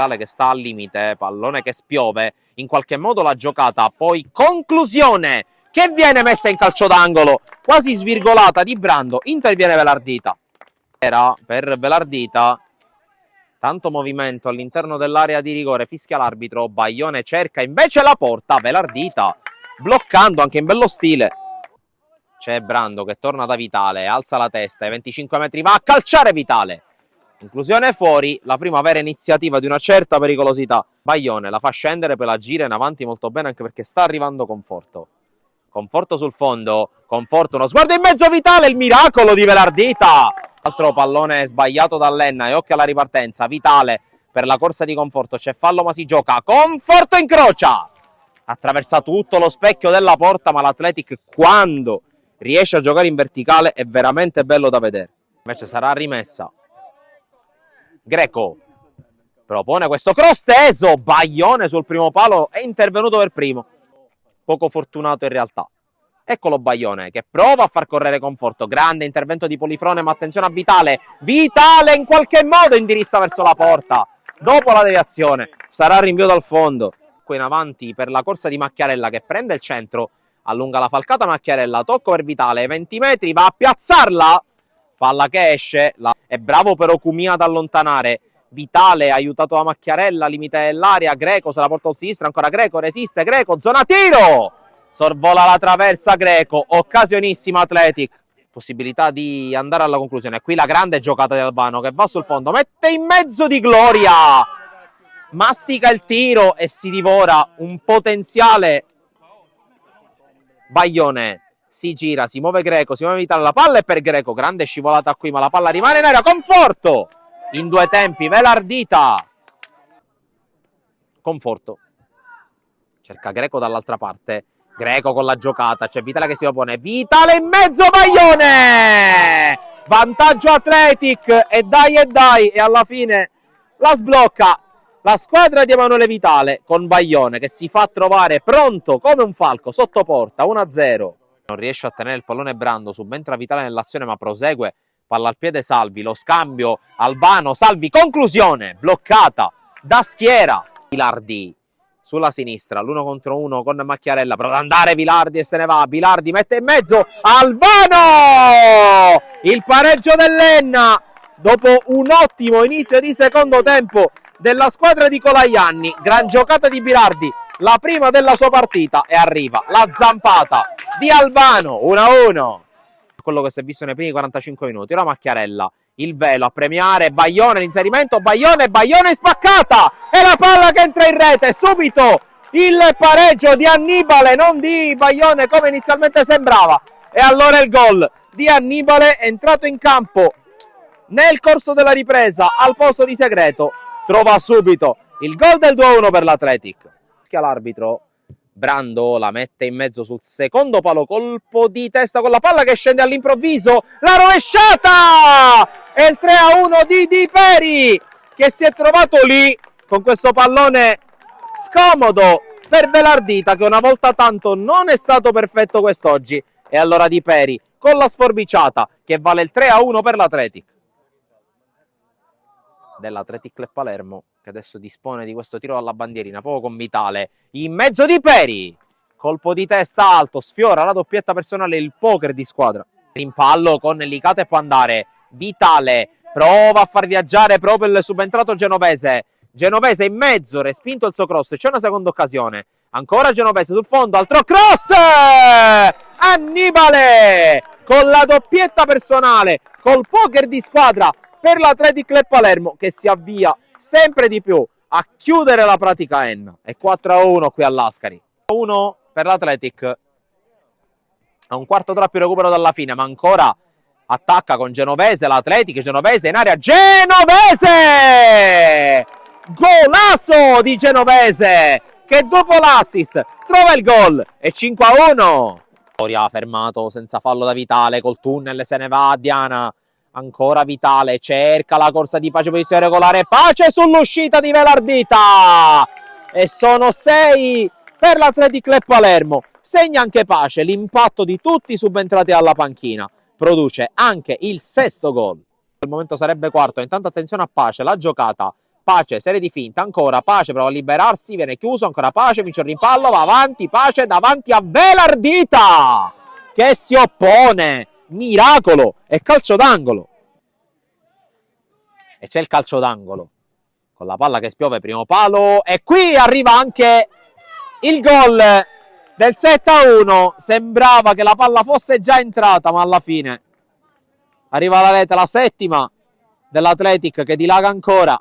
Vitale che sta al limite, pallone che spiove, in qualche modo la giocata, poi conclusione che viene messa in calcio d'angolo, quasi svirgolata di Brando, interviene Velardita. Era per Velardita, tanto movimento all'interno dell'area di rigore, fischia l'arbitro, Baglione cerca invece la porta, Velardita bloccando anche in bello stile. C'è Brando che torna da Vitale, alza la testa, ai 25 metri va a calciare Vitale. Inclusione fuori, la prima vera iniziativa di una certa pericolosità. Baglione la fa scendere, poi la gira in avanti molto bene anche perché sta arrivando Conforto. Conforto sul fondo, Conforto, uno sguardo in mezzo Vitale, il miracolo di Velardita. Altro pallone sbagliato da Lenna e occhio alla ripartenza. Vitale per la corsa di Conforto, c'è fallo ma si gioca. Conforto incrocia! Attraversa tutto lo specchio della porta, ma l'Athletic quando riesce a giocare in verticale è veramente bello da vedere. Invece sarà rimessa. Greco propone questo cross teso, Baglione sul primo palo è intervenuto per primo, poco fortunato in realtà. Eccolo Baglione che prova a far correre Conforto, grande intervento di Polifrone, ma attenzione a Vitale, Vitale in qualche modo indirizza verso la porta, dopo la deviazione sarà rinvio dal fondo. Qui in avanti per la corsa di Macchiarella che prende il centro, allunga la falcata Macchiarella, tocco per Vitale, 20 metri, va a piazzarla, palla che esce, è bravo però Cumia ad allontanare, Vitale aiutato da Macchiarella, limite dell'area, Greco se la porta al sinistro, ancora Greco, resiste, Greco, zona tiro, sorvola la traversa Greco, occasionissima Athletic, possibilità di andare alla conclusione. Qui la grande giocata di Albano che va sul fondo, mette in mezzo di Gloria, mastica il tiro e si divora un potenziale Baglione. Si gira, si muove Greco, si muove Vitale, la palla è per Greco, grande scivolata qui, ma la palla rimane in area, Conforto, in due tempi, Velardita, Conforto, cerca Greco dall'altra parte, Greco con la giocata, c'è Vitale che si opone, Vitale in mezzo, Baglione, vantaggio Athletic, e dai, e alla fine la sblocca la squadra di Emanuele Vitale con Baglione che si fa trovare pronto come un falco sotto porta, 1-0. Non riesce a tenere il pallone Brando, subentra Vitale nell'azione ma prosegue, palla al piede Salvi, lo scambio Albano, Salvi, conclusione, bloccata da schiera, Vilardi sulla sinistra, l'1 contro 1 con Macchiarella, prova ad andare Vilardi e se ne va, Vilardi mette in mezzo, Albano! Il pareggio dell'Enna, dopo un ottimo inizio di secondo tempo della squadra di Colaianni, gran giocata di Vilardi, la prima della sua partita, e arriva la zampata di Albano, 1-1. Quello che si è visto nei primi 45 minuti. Ora Macchiarella, il velo a premiare, Baglione, l'inserimento, Baglione spaccata, e la palla che entra in rete, subito il pareggio di Annibale, non di Baglione come inizialmente sembrava, e allora il gol di Annibale, entrato in campo nel corso della ripresa al posto di Segreto, trova subito il gol del 2-1 per l'Athletic. L'arbitro, Brando la mette in mezzo sul secondo palo, colpo di testa con la palla che scende all'improvviso, la rovesciata e il 3-1 di Di Peri che si è trovato lì con questo pallone scomodo per Velardita che una volta tanto non è stato perfetto quest'oggi, e allora Di Peri con la sforbiciata che vale il 3-1 per l'Athletic. Dell'Athletic Club Palermo che adesso dispone di questo tiro alla bandierina, poco con Vitale in mezzo di Peri, colpo di testa alto, sfiora la doppietta personale, il poker di squadra. Rimpallo con Licata e può andare Vitale, prova a far viaggiare proprio il subentrato Genovese in mezzo, respinto il suo cross, c'è una seconda occasione, ancora Genovese sul fondo, altro cross, Annibale con la doppietta personale, col poker di squadra per l'Athletic Club Palermo che si avvia sempre di più a chiudere la pratica Enna. È 4-1 qui all'Ascari, 1 per l'Athletic, a un quarto d'ora più recupero dalla fine, ma ancora attacca con Genovese l'Athletic, Genovese in area, Genovese! Golasso di Genovese che dopo l'assist trova il gol, e 5-1. Ha fermato senza fallo da Vitale, col tunnel se ne va a Diana, ancora Vitale, cerca la corsa di Pace, posizione regolare, Pace sull'uscita di Velardita, e sono 6 per l'Athletic Club Palermo. Segna anche Pace, l'impatto di tutti subentrati alla panchina, produce anche il sesto gol, al momento sarebbe quarto. Intanto attenzione a Pace, la giocata Pace, serie di finta, ancora Pace prova a liberarsi, viene chiuso, ancora Pace, vince il rimpallo, va avanti, Pace davanti a Velardita che si oppone, miracolo, e calcio d'angolo. E c'è il calcio d'angolo, con la palla che spiove, primo palo, e qui arriva anche il gol del 7-1, sembrava che la palla fosse già entrata, ma alla fine arriva la rete, la settima dell'Athletic che dilaga ancora.